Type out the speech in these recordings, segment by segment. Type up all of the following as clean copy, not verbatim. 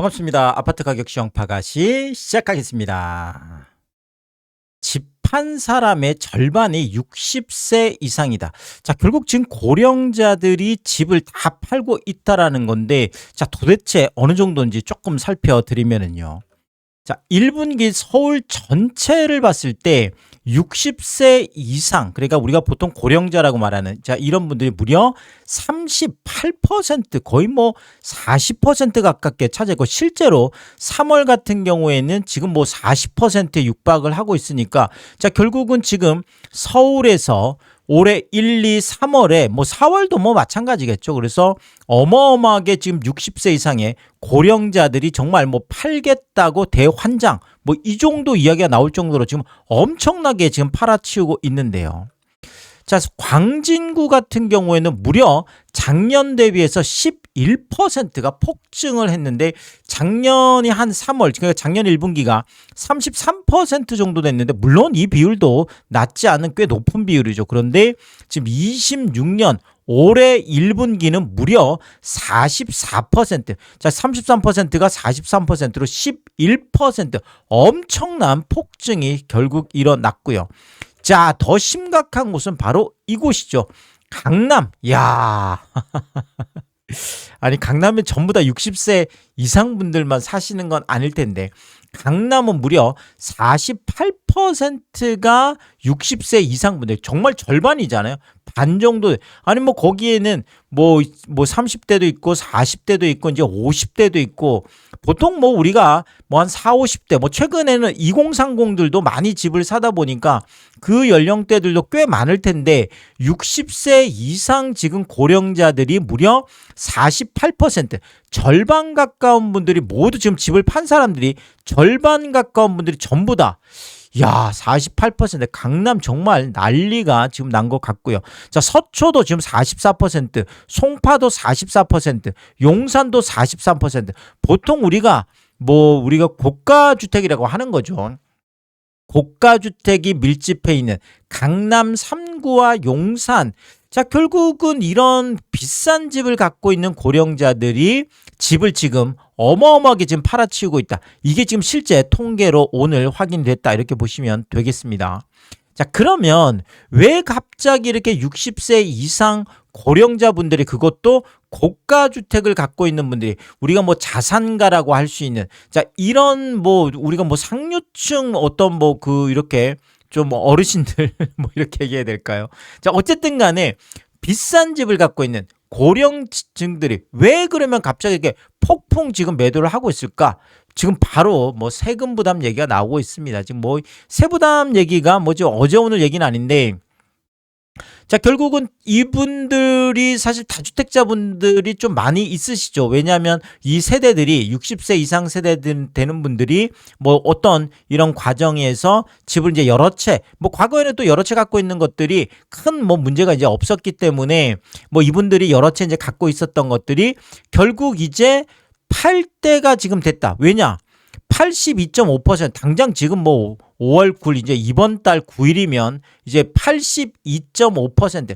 반갑습니다. 아파트 가격 시황 파가시 시작하겠습니다. 집 한 사람의 절반이 60세 이상이다. 자, 결국 지금 고령자들이 집을 다 팔고 있다라는 건데, 자, 도대체 어느 정도인지 조금 살펴드리면은요. 자, 1분기 서울 전체를 봤을 때 60세 이상, 그러니까 우리가 보통 고령자라고 말하는, 자, 이런 분들이 무려 38%, 거의 뭐 40% 가깝게 차지하고, 실제로 3월 같은 경우에는 지금 뭐 40%에 육박을 하고 있으니까, 자, 결국은 지금 서울에서 올해 1, 2, 3월에 뭐 4월도 뭐 마찬가지겠죠. 그래서 어마어마하게 지금 60세 이상의 고령자들이 정말 뭐 팔겠다고 대환장, 뭐 이 정도 이야기가 나올 정도로 지금 엄청나게 지금 팔아치우고 있는데요. 자, 광진구 같은 경우에는 무려 작년 대비해서 11%가 폭증을 했는데, 작년이 한 3월, 그러니까 작년 1분기가 33% 정도 됐는데, 물론 이 비율도 낮지 않은 꽤 높은 비율이죠. 그런데 지금 26년 올해 1분기는 무려 44%, 자, 33%가 43%로 11% 엄청난 폭증이 결국 일어났고요. 자, 더 심각한 곳은 바로 이곳이죠. 강남. 야. 아니, 강남에 전부 다 60세 이상 분들만 사시는 건 아닐 텐데, 강남은 무려 48%가 60세 이상 분들, 정말 절반이잖아요. 반 정도. 아니 뭐 거기에는 뭐 30대도 있고 40대도 있고 이제 50대도 있고, 보통 뭐 우리가 뭐 한 4, 50대, 뭐 최근에는 2030들도 많이 집을 사다 보니까 그 연령대들도 꽤 많을 텐데, 60세 이상 지금 고령자들이 무려 48%, 절반 가까운 분들이 모두 지금 집을 판 사람들이 절반 가까운 분들이 전부 다, 야, 48%. 강남 정말 난리가 지금 난 것 같고요. 자, 서초도 지금 44%, 송파도 44%, 용산도 43%. 보통 우리가 고가 주택이라고 하는 거죠. 고가 주택이 밀집해 있는 강남 3구와 용산. 자, 결국은 이런 비싼 집을 갖고 있는 고령자들이 집을 지금 어마어마하게 지금 팔아치우고 있다. 이게 지금 실제 통계로 오늘 확인됐다, 이렇게 보시면 되겠습니다. 자, 그러면 왜 갑자기 이렇게 60세 이상 고령자분들이, 그것도 고가 주택을 갖고 있는 분들이, 우리가 뭐 자산가라고 할 수 있는, 자, 이런 뭐 우리가 뭐 상류층 어떤 뭐 그 이렇게 좀 어르신들 뭐 이렇게 얘기해야 될까요? 자, 어쨌든 간에 비싼 집을 갖고 있는 고령층들이 왜 그러면 갑자기 이렇게 폭풍 지금 매도를 하고 있을까? 지금 바로 뭐 세금 부담 얘기가 나오고 있습니다. 지금 뭐 세부담 얘기가 뭐지 어제 오늘 얘기는 아닌데, 자, 결국은 이분들이 사실 다주택자분들이 좀 많이 있으시죠. 왜냐하면 이 세대들이 60세 이상 세대 되는 분들이 뭐 어떤 이런 과정에서 집을 이제 여러 채, 뭐 과거에는 또 여러 채 갖고 있는 것들이 큰 뭐 문제가 이제 없었기 때문에, 뭐 이분들이 여러 채 이제 갖고 있었던 것들이 결국 이제 팔 때가 지금 됐다. 왜냐? 82.5%, 당장 지금 뭐 5월 9일, 이제 이번 달 9일이면 이제 82.5%,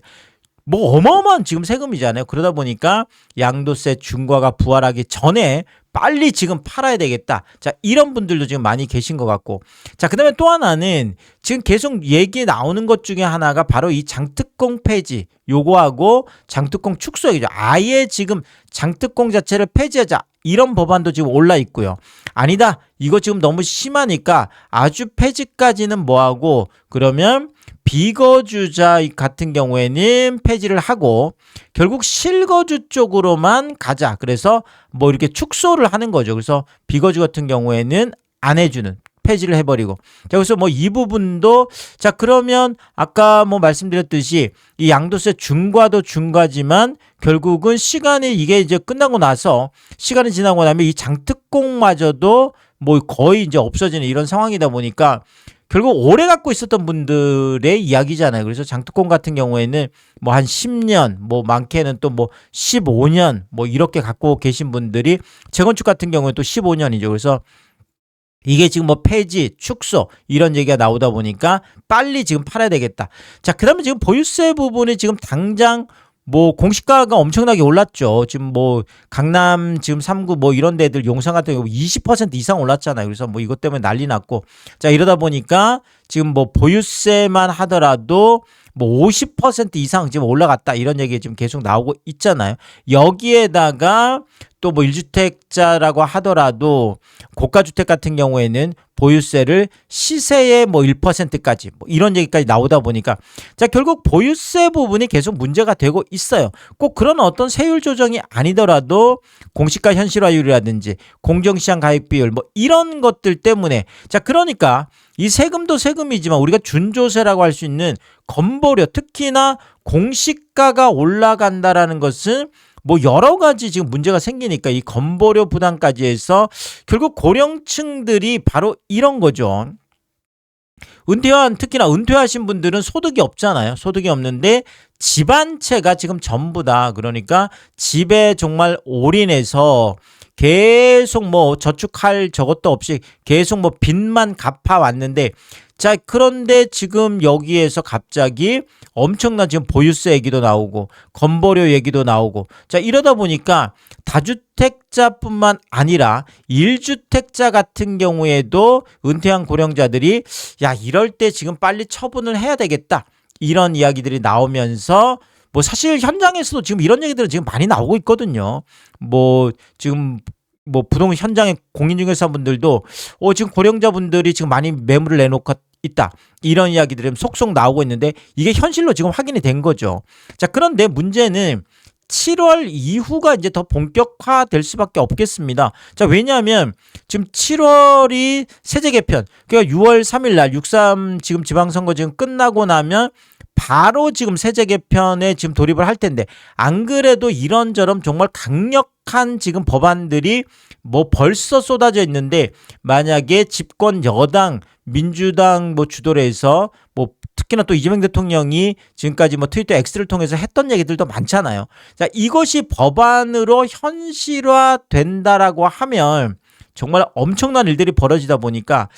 뭐 어마어마한 지금 세금이잖아요. 그러다 보니까 양도세 중과가 부활하기 전에 빨리 지금 팔아야 되겠다. 자, 이런 분들도 지금 많이 계신 것 같고. 자, 그 다음에 또 하나는 지금 계속 얘기 나오는 것 중에 하나가 바로 이 장특공 폐지, 요거하고 장특공 축소 얘기죠. 아예 지금 장특공 자체를 폐지하자, 이런 법안도 지금 올라 있고요. 아니다, 이거 지금 너무 심하니까 아주 폐지까지는 뭐하고, 그러면 비거주자 같은 경우에는 폐지를 하고 결국 실거주 쪽으로만 가자. 그래서 뭐 이렇게 축소를 하는 거죠. 그래서 비거주 같은 경우에는 안 해주는, 폐지를 해버리고. 자, 그래서 뭐 이 부분도, 자, 그러면 아까 뭐 말씀드렸듯이 이 양도세 중과도 중과지만 결국은 시간이 이게 이제 끝나고 나서, 시간이 지나고 나면 이 장특공마저도 뭐 거의 이제 없어지는 이런 상황이다 보니까 결국 오래 갖고 있었던 분들의 이야기잖아요. 그래서 장특공 같은 경우에는 뭐 한 10년, 뭐 많게는 또 뭐 15년 뭐 이렇게 갖고 계신 분들이, 재건축 같은 경우에 또 15년이죠. 그래서 이게 지금 뭐 폐지, 축소 이런 얘기가 나오다 보니까 빨리 지금 팔아야 되겠다. 자, 그다음에 지금 보유세 부분이 지금 당장 뭐 공시가가 엄청나게 올랐죠. 지금 뭐 강남 지금 3구 뭐 이런 데들 용산 같은 경우 20% 이상 올랐잖아요. 그래서 뭐 이것 때문에 난리 났고. 자, 이러다 보니까 지금 뭐 보유세만 하더라도 뭐 50% 이상 지금 올라갔다 이런 얘기 지금 계속 나오고 있잖아요. 여기에다가 또 뭐 1주택자라고 하더라도 고가주택 같은 경우에는 보유세를 시세의 뭐 1%까지 뭐 이런 얘기까지 나오다 보니까 자, 결국 보유세 부분이 계속 문제가 되고 있어요. 꼭 그런 어떤 세율 조정이 아니더라도 공시가 현실화율이라든지 공정시장 가액 비율 뭐 이런 것들 때문에 자, 그러니까 이 세금도 세금이지만 우리가 준조세라고 할 수 있는 건보료 특히나 공시가가 올라간다라는 것은 뭐 여러 가지 지금 문제가 생기니까 이 건보료 부담까지 해서 결국 고령층들이 바로 이런 거죠. 특히나 은퇴하신 분들은 소득이 없잖아요. 소득이 없는데 집안채가 지금 전부 다 그러니까 집에 정말 올인해서 계속 뭐 저축할 저것도 없이 계속 뭐 빚만 갚아왔는데 자, 그런데 지금 여기에서 갑자기 엄청난 지금 보유세 얘기도 나오고 건보료 얘기도 나오고 자, 이러다 보니까 다주택자뿐만 아니라 1주택자 같은 경우에도 은퇴한 고령자들이 야, 이럴 때 지금 빨리 처분을 해야 되겠다 이런 이야기들이 나오면서 뭐 사실 현장에서도 지금 이런 얘기들은 지금 많이 나오고 있거든요. 뭐 지금 뭐 부동 현장의 공인중개사분들도 지금 고령자분들이 지금 많이 매물을 내놓고 있다 이런 이야기들이 속속 나오고 있는데 이게 현실로 지금 확인이 된 거죠. 자, 그런데 문제는 7월 이후가 이제 더 본격화될 수밖에 없겠습니다. 자, 왜냐하면 지금 7월이 세제 개편 그러니까 6월 3일 날 6.3 지금 지방선거 지금 끝나고 나면 바로 지금 세제 개편에 지금 돌입을 할 텐데 안 그래도 이런저런 정말 강력한 지금 법안들이 뭐 벌써 쏟아져 있는데 만약에 집권 여당 민주당 뭐 주도를 해서 뭐 특히나 또 이재명 대통령이 지금까지 뭐 트위터 X를 통해서 했던 얘기들도 많잖아요. 자, 이것이 법안으로 현실화 된다라고 하면 정말 엄청난 일들이 벌어지다 보니까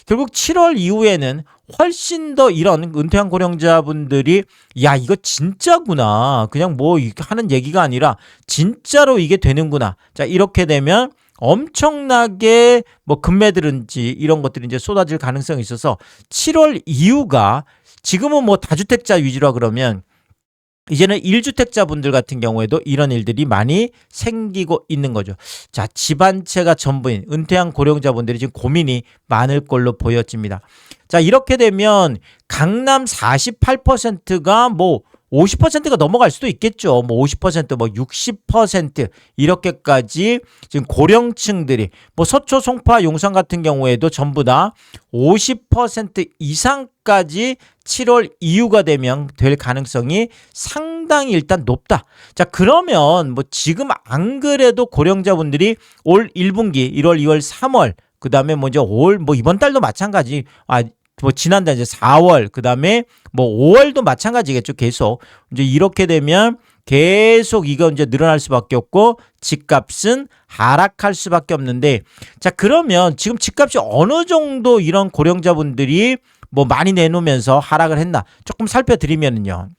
결국 7월 이후에는 훨씬 더 이런 은퇴한 고령자분들이 야, 이거 진짜구나. 그냥 뭐 하는 얘기가 아니라 진짜로 이게 되는구나. 자, 이렇게 되면 엄청나게 뭐 금매들은지 이런 것들이 이제 쏟아질 가능성이 있어서 7월 이후가 지금은 뭐 다주택자 위주로 그러면 이제는 1주택자분들 같은 경우에도 이런 일들이 많이 생기고 있는 거죠. 자, 집안채가 전부인 은퇴한 고령자분들이 지금 고민이 많을 걸로 보여집니다. 자, 이렇게 되면 강남 48%가 뭐 50%가 넘어갈 수도 있겠죠. 뭐 50%, 뭐 60% 이렇게까지 지금 고령층들이 뭐 서초, 송파, 용산 같은 경우에도 전부 다 50% 이상까지 7월 이후가 되면 될 가능성이 상당히 일단 높다. 자, 그러면 뭐 지금 안 그래도 고령자분들이 올 1분기 1월, 2월, 3월 그다음에 먼저 올 뭐 이번 달도 마찬가지 뭐 지난달 이제 4월 그다음에 뭐 5월도 마찬가지겠죠. 계속 이제 이렇게 되면 계속 이거 이제 늘어날 수밖에 없고 집값은 하락할 수밖에 없는데 자, 그러면 지금 집값이 어느 정도 이런 고령자분들이 뭐 많이 내놓으면서 하락을 했나 조금 살펴드리면은요.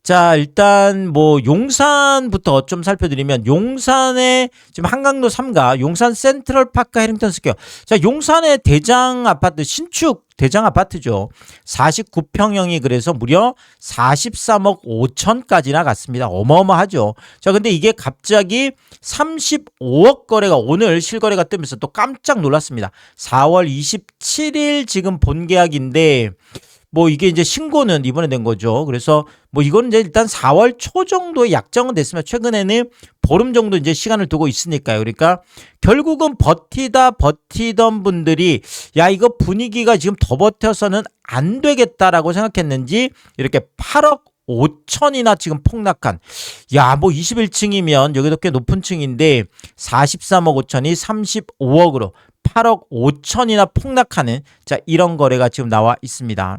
자, 일단 뭐 용산부터 좀 살펴드리면 용산의 지금 한강로 3가 용산 센트럴파크 해링턴 스퀘어. 자, 용산의 대장 아파트 신축 대장 아파트죠. 49평형이 그래서 무려 43억 5천까지나 갔습니다. 어마어마하죠. 자, 근데 이게 갑자기 35억 거래가 오늘 실거래가 뜨면서 또 깜짝 놀랐습니다. 4월 27일 지금 본계약인데 뭐 이게 이제 신고는 이번에 된 거죠. 그래서 뭐 이거는 이제 일단 4월 초 정도에 약정은 됐으면 최근에는 보름 정도 이제 시간을 두고 있으니까요. 그러니까 결국은 버티던 분들이 야, 이거 분위기가 지금 더 버텨서는 안 되겠다라고 생각했는지 이렇게 8억 5천이나 지금 폭락한 야, 뭐 21층이면 여기도 꽤 높은 층인데 43억 5천이 35억으로 8억 5천이나 폭락하는 자, 이런 거래가 지금 나와 있습니다.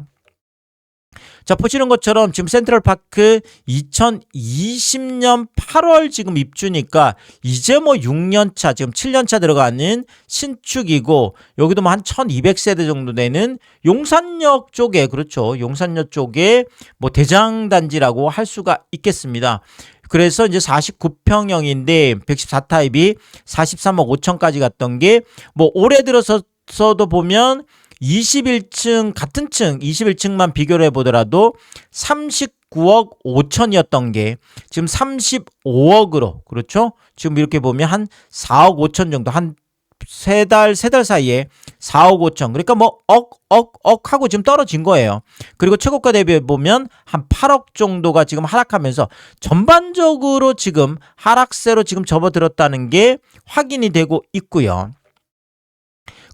자, 보시는 것처럼 지금 센트럴파크 2020년 8월 지금 입주니까 이제 뭐 6년 차, 지금 7년 차 들어가는 신축이고, 여기도 뭐 한 1200세대 정도 되는 용산역 쪽에, 그렇죠. 용산역 쪽에 뭐 대장단지라고 할 수가 있겠습니다. 그래서 이제 49평형인데 114타입이 43억 5천까지 갔던 게, 뭐 올해 들어서도 보면 21층 같은 층 21층만 비교를 해보더라도 39억 5천이었던 게 지금 35억으로, 그렇죠? 지금 이렇게 보면 한 4억 5천 정도, 한 세 달 사이에 4억 5천, 그러니까 뭐 억 하고 지금 떨어진 거예요. 그리고 최고가 대비해 보면 한 8억 정도가 지금 하락하면서 전반적으로 지금 하락세로 지금 접어들었다는 게 확인이 되고 있고요.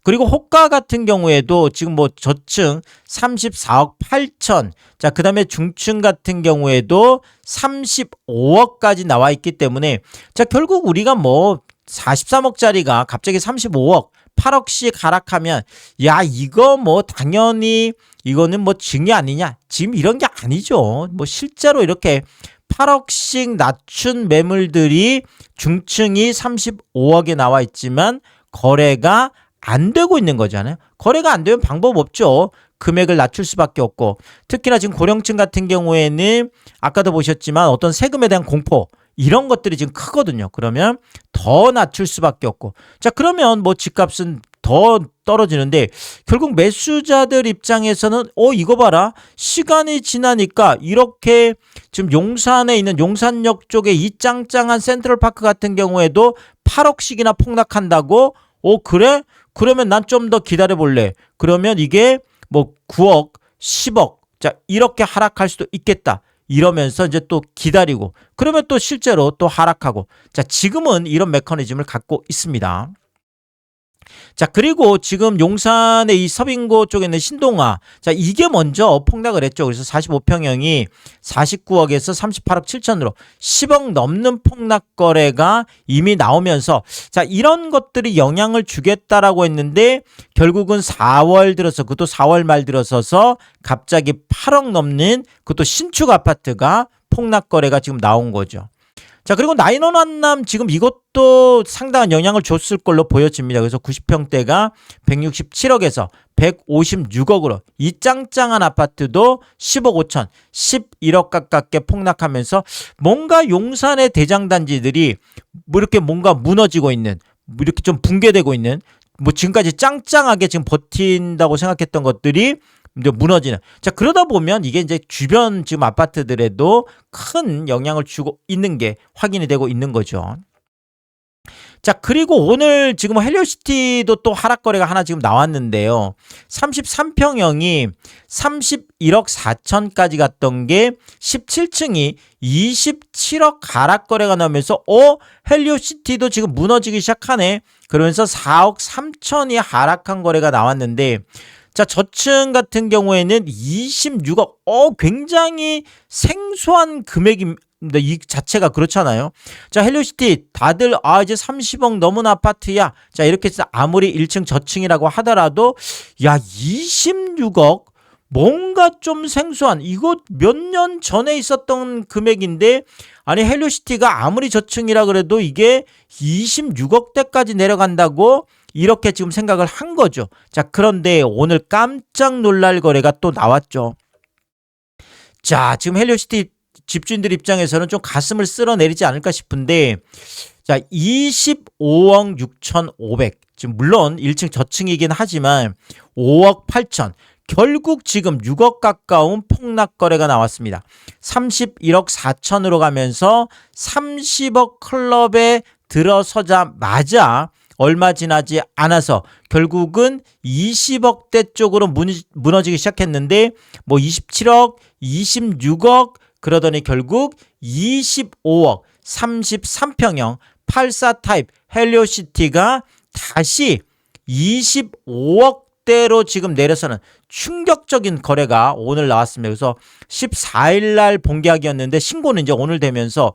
그리고 호가 같은 경우에도 지금 뭐 저층 34억 8천, 자, 그 다음에 중층 같은 경우에도 35억까지 나와 있기 때문에, 자, 결국 우리가 뭐 43억짜리가 갑자기 35억, 8억씩 하락하면, 야, 이거 뭐 당연히 이거는 뭐 증이 아니냐, 지금 이런 게 아니죠. 뭐 실제로 이렇게 8억씩 낮춘 매물들이 중층이 35억에 나와 있지만 거래가 안 되고 있는 거잖아요. 거래가 안 되면 방법 없죠. 금액을 낮출 수밖에 없고, 특히나 지금 고령층 같은 경우에는 아까도 보셨지만 어떤 세금에 대한 공포, 이런 것들이 지금 크거든요. 그러면 더 낮출 수밖에 없고, 자, 그러면 뭐 집값은 더 떨어지는데, 결국 매수자들 입장에서는 이거 봐라, 시간이 지나니까 이렇게 지금 용산에 있는 용산역 쪽에 이 짱짱한 센트럴파크 같은 경우에도 8억씩이나 폭락한다고? 그래? 그러면 난 좀 더 기다려 볼래. 그러면 이게 뭐 9억, 10억, 자, 이렇게 하락할 수도 있겠다. 이러면서 이제 또 기다리고, 그러면 또 실제로 또 하락하고, 자, 지금은 이런 메커니즘을 갖고 있습니다. 자, 그리고 지금 용산의 이 서빙고 쪽에 있는 신동아, 자, 이게 먼저 폭락을 했죠. 그래서 45평형이 49억에서 38억 7천으로 10억 넘는 폭락 거래가 이미 나오면서, 자, 이런 것들이 영향을 주겠다라고 했는데 결국은 4월 들어서, 그것도 4월 말 들어서서 갑자기 8억 넘는, 그것도 신축 아파트가 폭락 거래가 지금 나온 거죠. 자, 그리고 나인원 한남 지금 이것도 상당한 영향을 줬을 걸로 보여집니다. 그래서 90평대가 167억에서 156억으로 이 짱짱한 아파트도 10억 5천, 11억 가깝게 폭락하면서 뭔가 용산의 대장단지들이 뭐 이렇게 뭔가 무너지고 있는, 뭐 이렇게 좀 붕괴되고 있는, 뭐 지금까지 짱짱하게 지금 버틴다고 생각했던 것들이 이제 무너지는. 자, 그러다 보면 이게 이제 주변 지금 아파트들에도 큰 영향을 주고 있는 게 확인이 되고 있는 거죠. 자, 그리고 오늘 지금 헬리오시티도 또 하락 거래가 하나 지금 나왔는데요. 33평형이 31억 4천까지 갔던 게 17층이 27억 하락 거래가 나오면서 헬리오시티도 지금 무너지기 시작하네. 그러면서 4억 3천이 하락한 거래가 나왔는데, 자, 저층 같은 경우에는 26억, 굉장히 생소한 금액입니다. 이 자체가 그렇잖아요. 자, 헬리오시티 다들 이제 30억 넘은 아파트야. 자, 이렇게 해서 아무리 1층 저층이라고 하더라도, 야, 26억 뭔가 좀 생소한, 이거 몇 년 전에 있었던 금액인데, 아니 헬리오시티가 아무리 저층이라 그래도 이게 26억대까지 내려간다고, 이렇게 지금 생각을 한 거죠. 자, 그런데 오늘 깜짝 놀랄 거래가 또 나왔죠. 자, 지금 헬리오시티 집주인들 입장에서는 좀 가슴을 쓸어내리지 않을까 싶은데, 자, 25억 6,500, 지금 물론 1층 저층이긴 하지만 5억 8천, 결국 지금 6억 가까운 폭락 거래가 나왔습니다. 31억 4천으로 가면서 30억 클럽에 들어서자마자 얼마 지나지 않아서 결국은 20억대 쪽으로 무너지기 시작했는데, 뭐 27억, 26억, 그러더니 결국 25억, 33평형 84 타입 헬리오시티가 다시 25억대로 지금 내려서는 충격적인 거래가 오늘 나왔습니다. 그래서 14일 날 본계약이었는데 신고는 이제 오늘 되면서,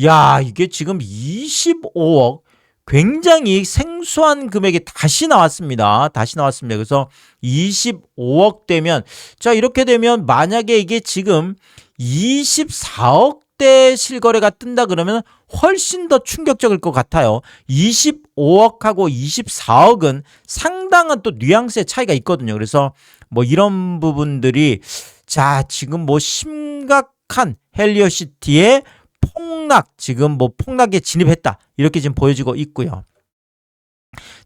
야, 이게 지금 25억, 굉장히 생소한 금액이 다시 나왔습니다. 다시 나왔습니다. 그래서 25억 대면, 자, 이렇게 되면 만약에 이게 지금 24억 대 실거래가 뜬다 그러면 훨씬 더 충격적일 것 같아요. 25억하고 24억은 상당한 또 뉘앙스의 차이가 있거든요. 그래서 뭐 이런 부분들이, 자, 지금 뭐 심각한 헬리오시티의 폭락, 지금 뭐 폭락에 진입했다, 이렇게 지금 보여지고 있고요.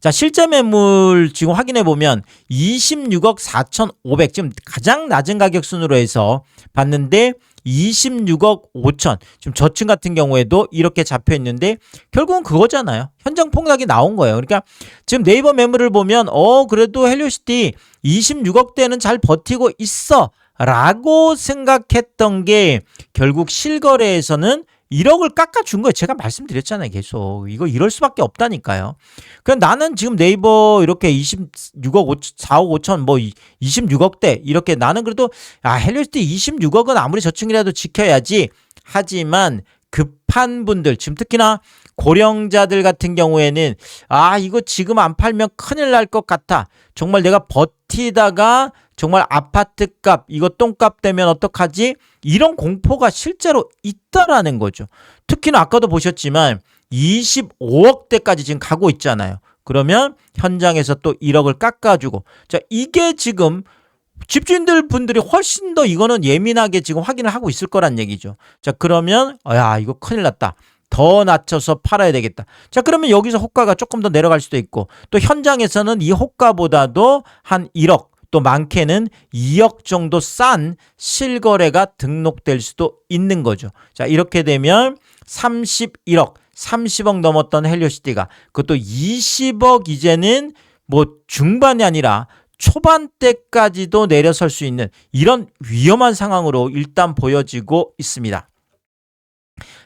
자, 실제 매물 지금 확인해 보면 26억 4,500, 지금 가장 낮은 가격 순으로 해서 봤는데 26억 5천, 지금 저층 같은 경우에도 이렇게 잡혀 있는데 결국은 그거잖아요. 현장 폭락이 나온 거예요. 그러니까 지금 네이버 매물을 보면 그래도 헬리오시티 26억대는 잘 버티고 있어 라고 생각했던 게 결국 실거래에서는 1억을 깎아준 거예요. 제가 말씀드렸잖아요. 계속. 이거 이럴 수밖에 없다니까요. 그냥 나는 지금 네이버 이렇게 26억 4억 5천 뭐 26억대 이렇게, 나는 그래도 헬리오시티 26억은 아무리 저층이라도 지켜야지. 하지만 급한 분들, 지금 특히나 고령자들 같은 경우에는 이거 지금 안 팔면 큰일 날 것 같아. 정말 내가 버티다가 정말 아파트 값, 이거 똥값 되면 어떡하지? 이런 공포가 실제로 있다라는 거죠. 특히나 아까도 보셨지만 25억대까지 지금 가고 있잖아요. 그러면 현장에서 또 1억을 깎아주고, 자, 이게 지금 집주인들 분들이 훨씬 더 이거는 예민하게 지금 확인을 하고 있을 거란 얘기죠. 자, 그러면 이거 큰일 났다. 더 낮춰서 팔아야 되겠다. 자, 그러면 여기서 호가가 조금 더 내려갈 수도 있고, 또 현장에서는 이 호가보다도 한 1억, 또 많게는 2억 정도 싼 실거래가 등록될 수도 있는 거죠. 자, 이렇게 되면 31억, 30억 넘었던 헬리오시티가 그것도 20억, 이제는 뭐 중반이 아니라 초반대까지도 내려설 수 있는 이런 위험한 상황으로 일단 보여지고 있습니다.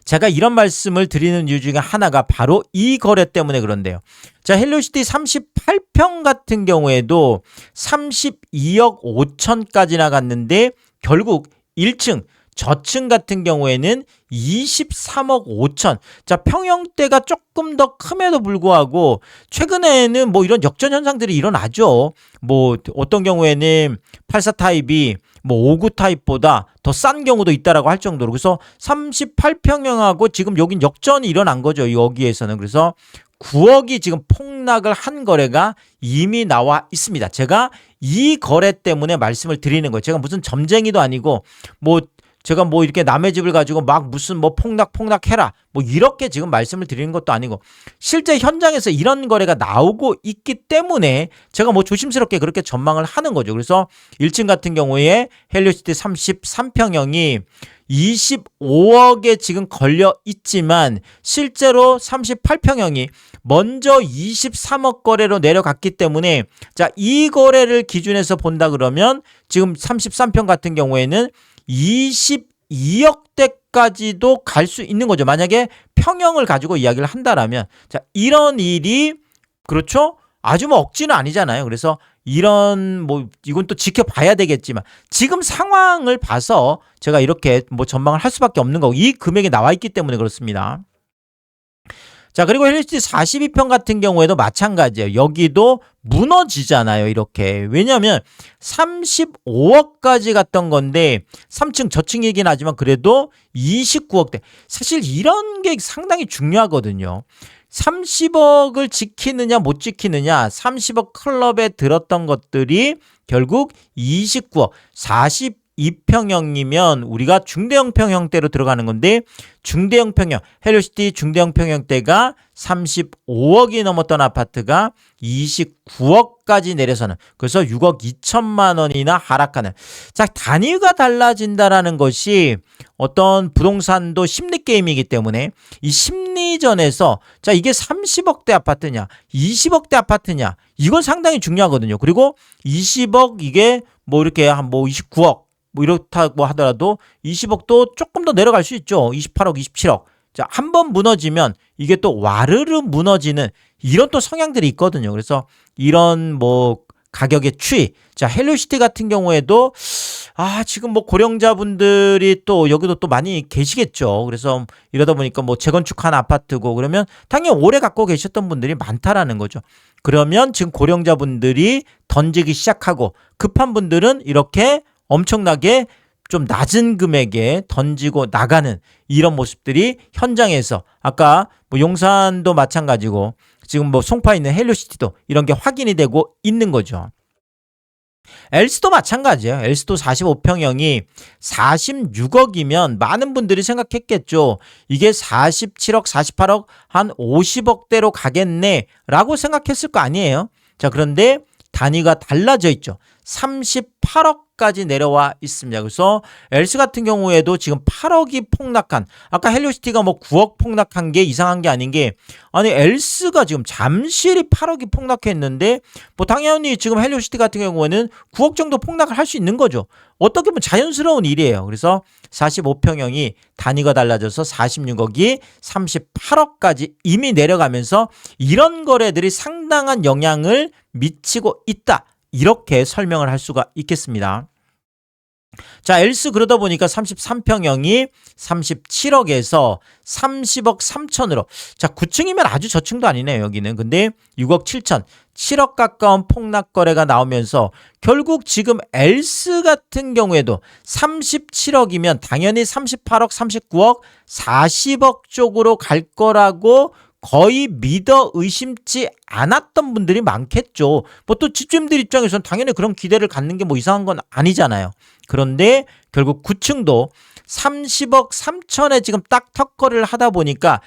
제가 이런 말씀을 드리는 이유 중에 하나가 바로 이 거래 때문에 그런데요. 자, 헬리오시티 38평 같은 경우에도 32억 5천까지 나갔는데 결국 1층 저층 같은 경우에는 23억 5천. 자, 평형대가 조금 더 큼에도 불구하고 최근에는 뭐 이런 역전 현상들이 일어나죠. 뭐 어떤 경우에는 84 타입이 뭐 59 타입보다 더 싼 경우도 있다라고 할 정도로, 그래서 38평형하고 지금 여긴 역전이 일어난 거죠. 여기에서는. 그래서 9억이 지금 폭락을 한 거래가 이미 나와 있습니다. 제가 이 거래 때문에 말씀을 드리는 거예요. 제가 무슨 점쟁이도 아니고 제가 이렇게 남의 집을 가지고 막 무슨 폭락해라 뭐 이렇게 지금 말씀을 드리는 것도 아니고, 실제 현장에서 이런 거래가 나오고 있기 때문에 제가 조심스럽게 그렇게 전망을 하는 거죠. 그래서 1층 같은 경우에 헬리오시티 33평형이 25억에 지금 걸려 있지만 실제로 38평형이 먼저 23억 거래로 내려갔기 때문에, 자, 이 거래를 기준해서 본다 그러면 지금 33평 같은 경우에는 22억대까지도 갈 수 있는 거죠. 만약에 평형을 가지고 이야기를 한다라면. 자, 이런 일이, 그렇죠? 아주 억지는 아니잖아요. 그래서 이건 또 지켜봐야 되겠지만 지금 상황을 봐서 제가 이렇게 전망을 할 수밖에 없는 거고, 이 금액이 나와 있기 때문에 그렇습니다. 자, 그리고 헬리오시티 42평 같은 경우에도 마찬가지예요. 여기도 무너지잖아요. 이렇게. 왜냐하면 35억까지 갔던 건데 3층 저층이긴 하지만 그래도 29억대. 사실 이런 게 상당히 중요하거든요. 30억을 지키느냐 못 지키느냐, 30억 클럽에 들었던 것들이 결국 29억, 42평형이면 우리가 중대형 평형대로 들어가는 건데, 중대형 평형, 헬리오시티 중대형 평형대가 35억이 넘었던 아파트가 29억까지 내려서는, 그래서 6억 2천만 원이나 하락하는. 자, 단위가 달라진다라는 것이 어떤 부동산도 심리 게임이기 때문에 이 심리전에서, 자, 이게 30억대 아파트냐 20억대 아파트냐, 이건 상당히 중요하거든요. 그리고 20억 이게 이렇게 한 29억 이렇다고 하더라도 20억도 조금 더 내려갈 수 있죠. 28억 27억. 자, 한번 무너지면 이게 또 와르르 무너지는 이런 또 성향들이 있거든요. 그래서 이런 가격의 추이. 자, 헬로시티 같은 경우에도 지금 뭐 고령자분들이 또 여기도 또 많이 계시겠죠. 그래서 이러다 보니까 뭐 재건축한 아파트고 그러면 당연히 오래 갖고 계셨던 분들이 많다라는 거죠. 그러면 지금 고령자분들이 던지기 시작하고 급한 분들은 이렇게 엄청나게 좀 낮은 금액에 던지고 나가는 이런 모습들이 현장에서 아까 뭐 용산도 마찬가지고 지금 뭐 송파에 있는 헬로시티도 이런 게 확인이 되고 있는 거죠. 엘스도 마찬가지예요. 엘스도 45평형이 46억이면 많은 분들이 생각했겠죠. 이게 47억, 48억, 한 50억대로 가겠네라고 생각했을 거 아니에요. 자, 그런데 단위가 달라져 있죠. 38억까지 내려와 있습니다. 그래서 엘스 같은 경우에도 지금 8억이 폭락한, 아까 헬리오시티가 뭐 9억 폭락한 게 이상한 게 아닌 게, 아니 엘스가 지금 잠실이 8억이 폭락했는데 뭐 당연히 지금 헬리오시티 같은 경우에는 9억 정도 폭락을 할 수 있는 거죠. 어떻게 보면 자연스러운 일이에요. 그래서 45평형이 단위가 달라져서 46억이 38억까지 이미 내려가면서 이런 거래들이 상당한 영향을 미치고 있다. 이렇게 설명을 할 수가 있겠습니다. 자, 엘스 그러다 보니까 33평형이 37억에서 30억 3천으로. 자, 9층이면 아주 저층도 아니네요, 여기는. 근데 6억 7천, 7억 가까운 폭락 거래가 나오면서 결국 지금 엘스 같은 경우에도 37억이면 당연히 38억, 39억, 40억 쪽으로 갈 거라고 거의 믿어 의심치 않았던 분들이 많겠죠. 뭐 또 집주인들 입장에서는 당연히 그런 기대를 갖는 게 뭐 이상한 건 아니잖아요. 그런데 결국 9층도 30억 3천에 지금 딱 턱걸이를 하다 보니까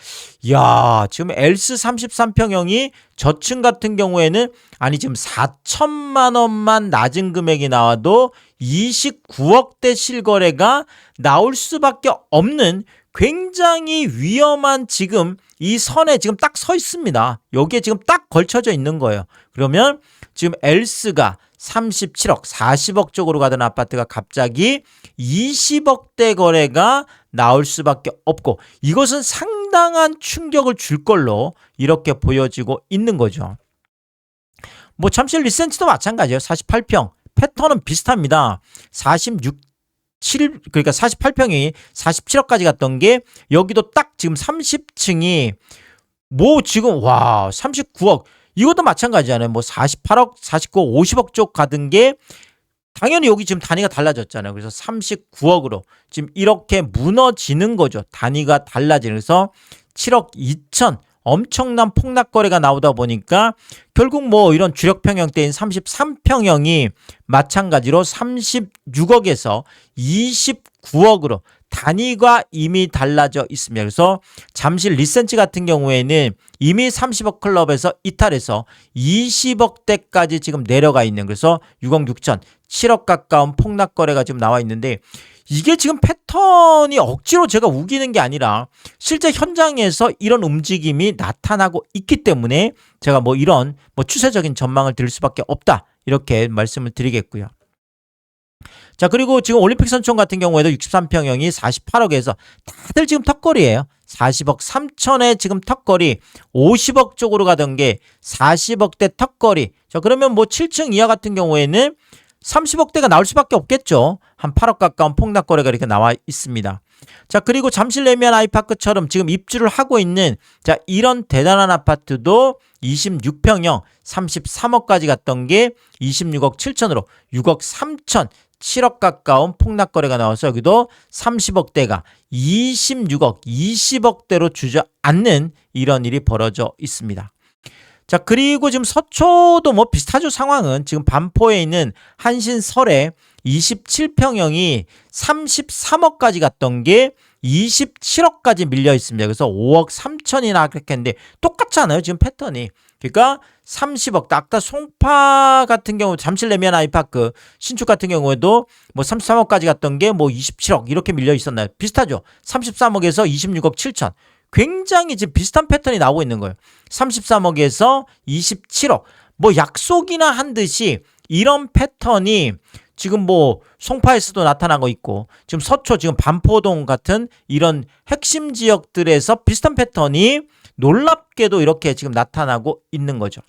야, 지금 엘스 33평형이 저층 같은 경우에는 아니 지금 4천만 원만 낮은 금액이 나와도 29억대 실거래가 나올 수밖에 없는 굉장히 위험한 지금 이 선에 지금 딱 서 있습니다. 여기에 지금 딱 걸쳐져 있는 거예요. 그러면 지금 엘스가 37억, 40억 쪽으로 가던 아파트가 갑자기 20억대 거래가 나올 수밖에 없고 이것은 상당한 충격을 줄 걸로 이렇게 보여지고 있는 거죠. 뭐 잠실 리센츠도 마찬가지예요. 48평. 패턴은 비슷합니다. 그러니까 48평이 47억까지 갔던 게 여기도 딱 지금 30층이 뭐 지금 39억 이것도 마찬가지잖아요. 뭐 48억, 49억, 50억 쪽 가던 게 당연히 여기 지금 단위가 달라졌잖아요. 그래서 39억으로 지금 이렇게 무너지는 거죠. 단위가 달라지는. 그래서 7억 2천 엄청난 폭락 거래가 나오다 보니까 결국 뭐 이런 주력 평형대인 33평형이 마찬가지로 36억에서 29억으로 단위가 이미 달라져 있습니다. 그래서 잠실 리센츠 같은 경우에는 이미 30억 클럽에서 이탈해서 20억대까지 지금 내려가 있는, 그래서 6억 6천 7억 가까운 폭락 거래가 지금 나와 있는데 이게 지금 패턴이 억지로 제가 우기는 게 아니라 실제 현장에서 이런 움직임이 나타나고 있기 때문에 제가 뭐 이런 뭐 추세적인 전망을 드릴 수밖에 없다 이렇게 말씀을 드리겠고요. 자, 그리고 지금 올림픽 선촌 같은 경우에도 63평형이 48억에서 다들 지금 턱걸이에요. 40억 3천에 지금 턱걸이, 50억 쪽으로 가던 게 40억대 턱걸이. 자, 그러면 뭐 7층 이하 같은 경우에는 30억대가 나올 수밖에 없겠죠. 한 8억 가까운 폭락 거래가 이렇게 나와 있습니다. 자, 그리고 잠실 레미안 아이파크처럼 지금 입주를 하고 있는 자 이런 대단한 아파트도 26평형 33억까지 갔던 게 26억 7천으로 6억 3천 7억 가까운 폭락 거래가 나와서 여기도 30억대가 26억 20억대로 주저앉는 이런 일이 벌어져 있습니다. 자, 그리고 지금 서초도 뭐 비슷하죠. 상황은 지금 반포에 있는 한신설에 27평형이 33억까지 갔던 게 27억까지 밀려 있습니다. 그래서 5억 3천이나 그랬는데 똑같지 않아요, 지금 패턴이. 그러니까 30억, 아까 송파 같은 경우 잠실 레미안 아이파크 신축 같은 경우에도 뭐 33억까지 갔던 게 뭐 27억 이렇게 밀려 있었나요? 비슷하죠. 33억에서 26억 7천. 굉장히 지금 비슷한 패턴이 나오고 있는 거예요. 33억에서 27억. 뭐 약속이나 한 듯이 이런 패턴이 지금 뭐 송파에서도 나타나고 있고 지금 서초, 지금 반포동 같은 이런 핵심 지역들에서 비슷한 패턴이 놀랍게도 이렇게 지금 나타나고 있는 거죠.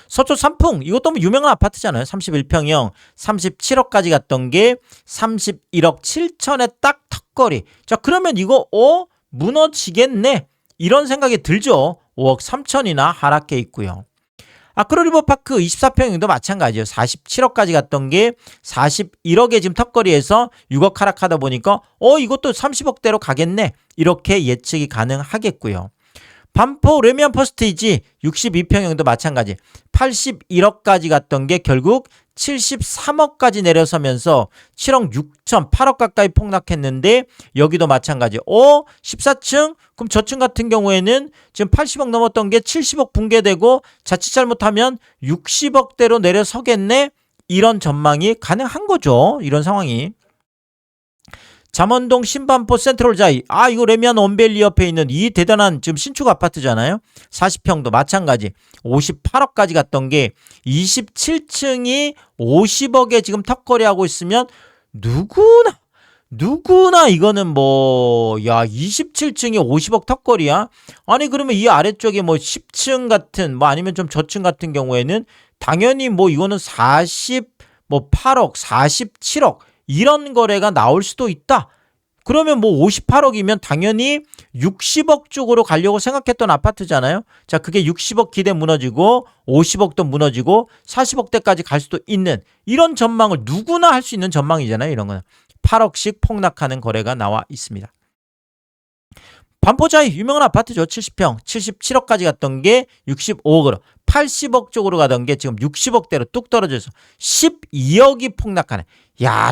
서초 삼풍 이것도 뭐 유명한 아파트잖아요. 31평형 37억까지 갔던 게 31억 7천에 딱 턱걸이. 자 그러면 이거 무너지겠네 이런 생각이 들죠. 5억 3천이나 하락해 있고요. 아크로리버파크 24평형도 마찬가지예요. 47억까지 갔던 게 41억에 지금 턱걸이에서 6억 하락하다 보니까 이것도 30억대로 가겠네 이렇게 예측이 가능하겠고요. 반포 레미안 퍼스티지 62평형도 마찬가지 81억까지 갔던 게 결국 73억까지 내려서면서 7억 6천 8억 가까이 폭락했는데 여기도 마찬가지 14층 그럼 저층 같은 경우에는 지금 80억 넘었던 게 70억 붕괴되고 자칫 잘못하면 60억대로 내려서겠네 이런 전망이 가능한 거죠. 이런 상황이. 잠원동 신반포 센트럴자이 이거 레미안 원밸리 옆에 있는 이 대단한 지금 신축 아파트잖아요. 40평도 마찬가지 58억까지 갔던 게 27층이 50억에 지금 턱걸이하고 있으면 누구나 이거는 27층이 50억 턱걸이야. 아니 그러면 이 아래쪽에 10층 같은 아니면 좀 저층 같은 경우에는 당연히 이거는 48억 47억 이런 거래가 나올 수도 있다. 그러면 58억이면 당연히 60억 쪽으로 가려고 생각했던 아파트잖아요. 자, 그게 60억 기대 무너지고 50억도 무너지고 40억대까지 갈 수도 있는 이런 전망을 누구나 할 수 있는 전망이잖아요. 이런 거는 8억씩 폭락하는 거래가 나와 있습니다. 반포자이 유명한 아파트죠. 70평 77억까지 갔던 게 65억으로 80억 쪽으로 가던 게 지금 60억대로 뚝 떨어져서 12억이 폭락하는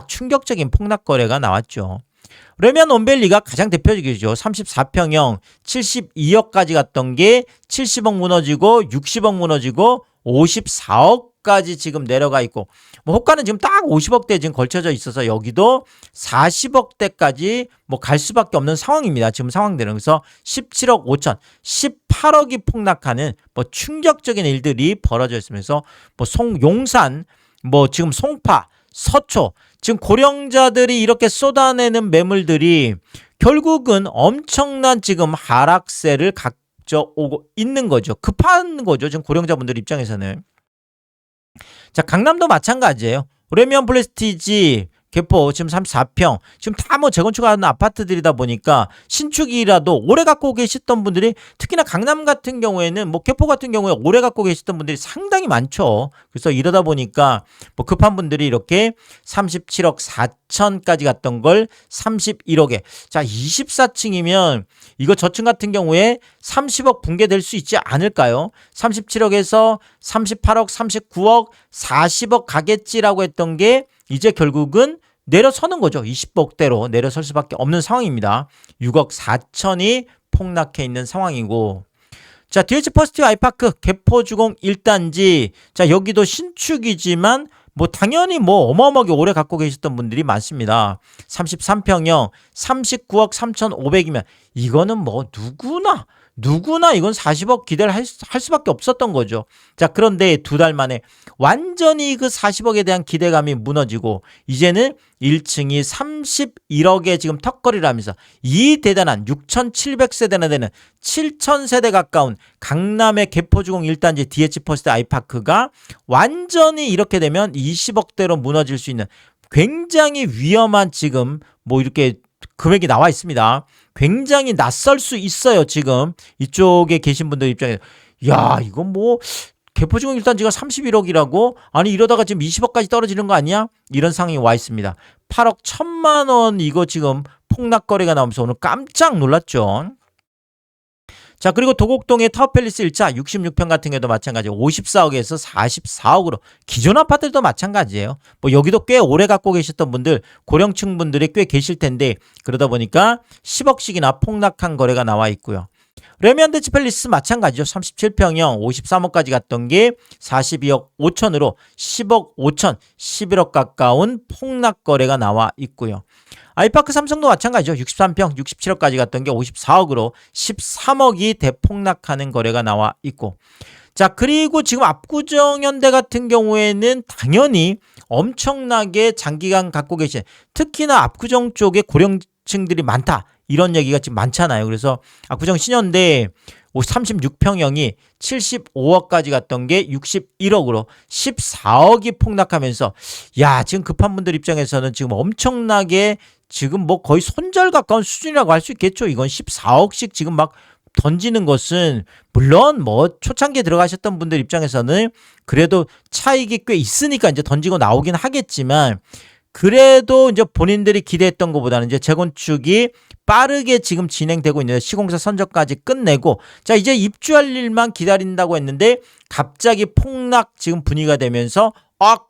충격적인 폭락 거래가 나왔죠. 레미안 원밸리가 가장 대표적이죠. 34평형 72억까지 갔던 게 70억 무너지고 60억 무너지고 54억까지 지금 내려가 있고 호가는 지금 딱 50억대 지금 걸쳐져 있어서 여기도 40억대까지 갈 수밖에 없는 상황입니다. 지금 상황들은. 그래서 17억 5천 18억이 폭락하는 충격적인 일들이 벌어져 있으면서 용산 지금 송파 서초 지금 고령자들이 이렇게 쏟아내는 매물들이 결국은 엄청난 지금 하락세를 가져오고 있는 거죠. 급한 거죠. 지금 고령자분들 입장에서는. 자, 강남도 마찬가지예요. 레미안 프레스티지 개포 지금 34평 지금 다 재건축하는 아파트들이다 보니까 신축이라도 오래 갖고 계셨던 분들이 특히나 강남 같은 경우에는 개포 같은 경우에 오래 갖고 계셨던 분들이 상당히 많죠. 그래서 이러다 보니까 급한 분들이 이렇게 37억 4천까지 갔던 걸 31억에 자 24층이면 이거 저층 같은 경우에 30억 붕괴될 수 있지 않을까요? 37억에서 38억 39억 40억 가겠지라고 했던 게 이제 결국은 내려서는 거죠. 20억대로 내려설 수밖에 없는 상황입니다. 6억 4천이 폭락해 있는 상황이고 자 DH 퍼스트 아이파크 개포주공 1단지 자 여기도 신축이지만 당연히 어마어마하게 오래 갖고 계셨던 분들이 많습니다. 33평형 39억 3,500이면 이거는 누구나 이건 40억 기대를 할 수밖에 없었던 거죠. 자, 그런데 2달 만에 완전히 그 40억에 대한 기대감이 무너지고 이제는 1층이 31억에 지금 턱걸이라면서 이 대단한 6,700세대나 되는 7,000세대 가까운 강남의 개포주공 1단지 DH 퍼스트 아이파크가 완전히 이렇게 되면 20억대로 무너질 수 있는 굉장히 위험한 지금 이렇게 금액이 나와 있습니다. 굉장히 낯설 수 있어요. 지금 이쪽에 계신 분들 입장에서 이건 개포주공 1단지가 31억이라고? 아니 이러다가 지금 20억까지 떨어지는 거 아니야? 이런 상황이 와 있습니다. 8억 1천만 원 이거 지금 폭락거래가 나오면서 오늘 깜짝 놀랐죠. 자 그리고 도곡동의 타워팰리스 1차 66평 같은 경우도 마찬가지 54억에서 44억으로 기존 아파트들도 마찬가지예요. 여기도 꽤 오래 갖고 계셨던 분들 고령층 분들이 꽤 계실 텐데 그러다 보니까 10억씩이나 폭락한 거래가 나와 있고요. 레미안 대치팰리스 마찬가지죠. 37평형 53억까지 갔던 게 42억 5천으로 10억 5천 11억 가까운 폭락 거래가 나와 있고요. 아이파크 삼성도 마찬가지죠. 63평 67억까지 갔던 게 54억으로 13억이 대폭락하는 거래가 나와 있고 자 그리고 지금 압구정현대 같은 경우에는 당연히 엄청나게 장기간 갖고 계신 특히나 압구정 쪽에 고령층들이 많다 이런 얘기가 지금 많잖아요. 그래서 압구정 신현대 36평형이 75억까지 갔던 게 61억으로 14억이 폭락하면서 야, 지금 급한 분들 입장에서는 지금 엄청나게 지금 뭐 거의 손절 가까운 수준이라고 할 수 있겠죠. 이건 14억씩 지금 막 던지는 것은 물론 뭐 초창기에 들어가셨던 분들 입장에서는 그래도 차익이 꽤 있으니까 이제 던지고 나오긴 하겠지만 그래도 이제 본인들이 기대했던 것보다는 이제 재건축이 빠르게 지금 진행되고 있는데 시공사 선정까지 끝내고 자 이제 입주할 일만 기다린다고 했는데 갑자기 폭락 지금 분위기가 되면서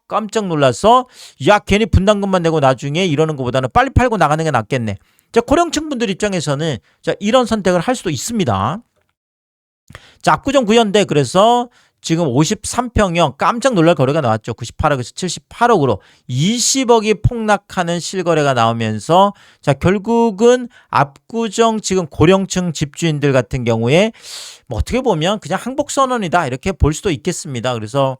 깜짝 놀라서 야 괜히 분담금만 내고 나중에 이러는 것보다는 빨리 팔고 나가는 게 낫겠네. 자 고령층 분들 입장에서는 자 이런 선택을 할 수도 있습니다. 자 압구정 구현대 그래서 지금 53평형 깜짝 놀랄 거래가 나왔죠. 98억에서 78억으로 20억이 폭락하는 실거래가 나오면서 자 결국은 압구정 지금 고령층 집주인들 같은 경우에 뭐 어떻게 보면 그냥 항복선언이다 이렇게 볼 수도 있겠습니다. 그래서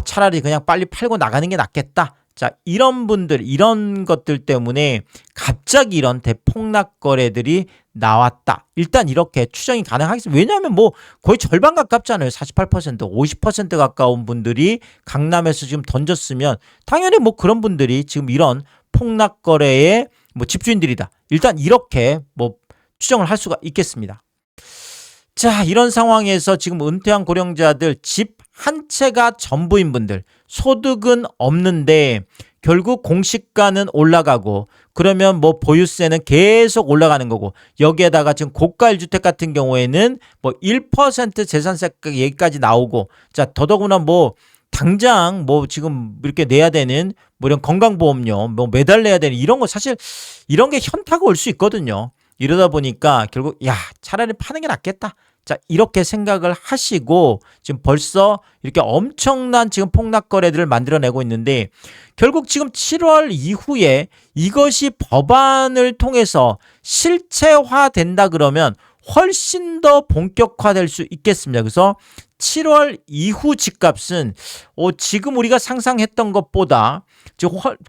차라리 그냥 빨리 팔고 나가는 게 낫겠다. 자 이런 분들 이런 것들 때문에 갑자기 이런 대폭락 거래들이 나왔다. 일단 이렇게 추정이 가능하겠습니다. 왜냐하면 뭐 거의 절반 가깝잖아요. 48% 50% 가까운 분들이 강남에서 지금 던졌으면 당연히 뭐 그런 분들이 지금 이런 폭락 거래의 뭐 집주인들이다. 일단 이렇게 뭐 추정을 할 수가 있겠습니다. 자 이런 상황에서 지금 은퇴한 고령자들 집 한 채가 전부인 분들 소득은 없는데 결국 공시가는 올라가고 그러면 뭐 보유세는 계속 올라가는 거고 여기에다가 지금 고가 1주택 같은 경우에는 뭐 1% 재산세 얘기까지 나오고 자 더더구나 뭐 당장 뭐 지금 이렇게 내야 되는 뭐 이런 건강보험료 뭐 매달 내야 되는 이런 거 사실 이런 게 현타가 올 수 있거든요. 이러다 보니까 결국 야 차라리 파는 게 낫겠다. 자 이렇게 생각을 하시고 지금 벌써 이렇게 엄청난 지금 폭락 거래들을 만들어내고 있는데 결국 지금 7월 이후에 이것이 법안을 통해서 실체화된다 그러면 훨씬 더 본격화될 수 있겠습니다. 그래서 7월 이후 집값은 지금 우리가 상상했던 것보다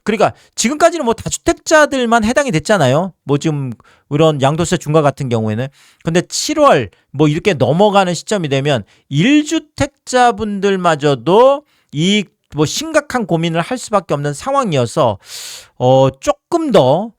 그러니까 지금까지는 뭐 다주택자들만 해당이 됐잖아요. 뭐 지금 이런 양도세 중과 같은 경우에는 근데 7월 뭐 이렇게 넘어가는 시점이 되면 1주택자분들마저도 이 뭐 심각한 고민을 할 수밖에 없는 상황이어서 조금 더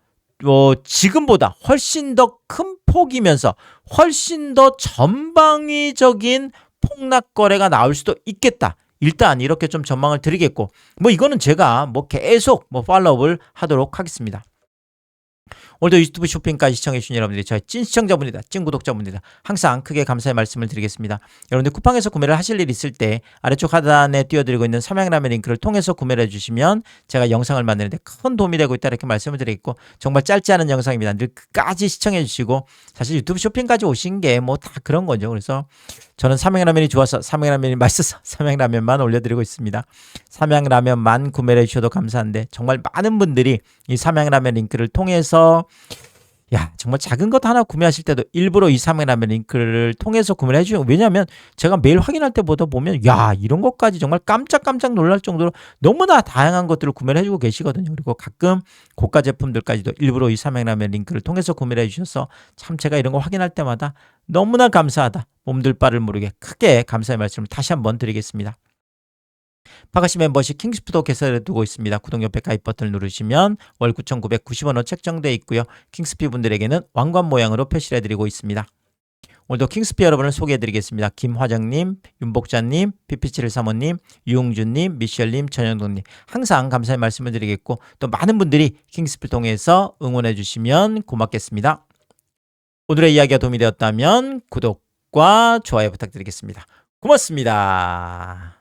지금보다 훨씬 더 큰 폭이면서 훨씬 더 전방위적인 폭락 거래가 나올 수도 있겠다. 일단 이렇게 좀 전망을 드리겠고 뭐 이거는 제가 뭐 계속 뭐 팔로우를 하도록 하겠습니다. 오늘도 유튜브 쇼핑까지 시청해주신 여러분들이 저희 찐 시청자분이다. 찐 구독자분이다. 항상 크게 감사의 말씀을 드리겠습니다. 여러분들 쿠팡에서 구매를 하실 일 있을 때 아래쪽 하단에 띄워드리고 있는 삼양라면 링크를 통해서 구매를 해주시면 제가 영상을 만드는데 큰 도움이 되고 있다 이렇게 말씀을 드리겠고 정말 짧지 않은 영상입니다. 늘 끝까지 시청해주시고 사실 유튜브 쇼핑까지 오신 게 뭐 다 그런 거죠. 그래서 저는 삼양라면이 좋아서 삼양라면이 맛있어서 삼양라면만 올려드리고 있습니다. 삼양라면만 구매를 해주셔도 감사한데 정말 많은 분들이 이 삼양라면 링크를 통해서 야 정말 작은 것 하나 구매하실 때도 일부러 이 삼양라면 링크를 통해서 구매를 해주죠. 왜냐하면 제가 매일 확인할 때보다 보면 야 이런 것까지 정말 깜짝 놀랄 정도로 너무나 다양한 것들을 구매를 해주고 계시거든요. 그리고 가끔 고가 제품들까지도 일부러 이 삼양라면 링크를 통해서 구매를 해주셔서 참 제가 이런 거 확인할 때마다 너무나 감사하다. 몸둘 바를 모르게 크게 감사의 말씀을 다시 한번 드리겠습니다. 파가시 멤버십 킹스푸도 개설해 두고 있습니다. 구독 옆에 가입 버튼을 누르시면 월 9,990원으로 책정되어 있고요. 킹스피 분들에게는 왕관 모양으로 표시를 해드리고 있습니다. 오늘도 킹스피 여러분을 소개해드리겠습니다. 김화정님, 윤복자님, PP7135님, 유용준님, 미셸님, 전영동님 항상 감사의 말씀을 드리겠고 또 많은 분들이 킹스피를 통해서 응원해 주시면 고맙겠습니다. 오늘의 이야기가 도움이 되었다면 구독과 좋아요 부탁드리겠습니다. 고맙습니다.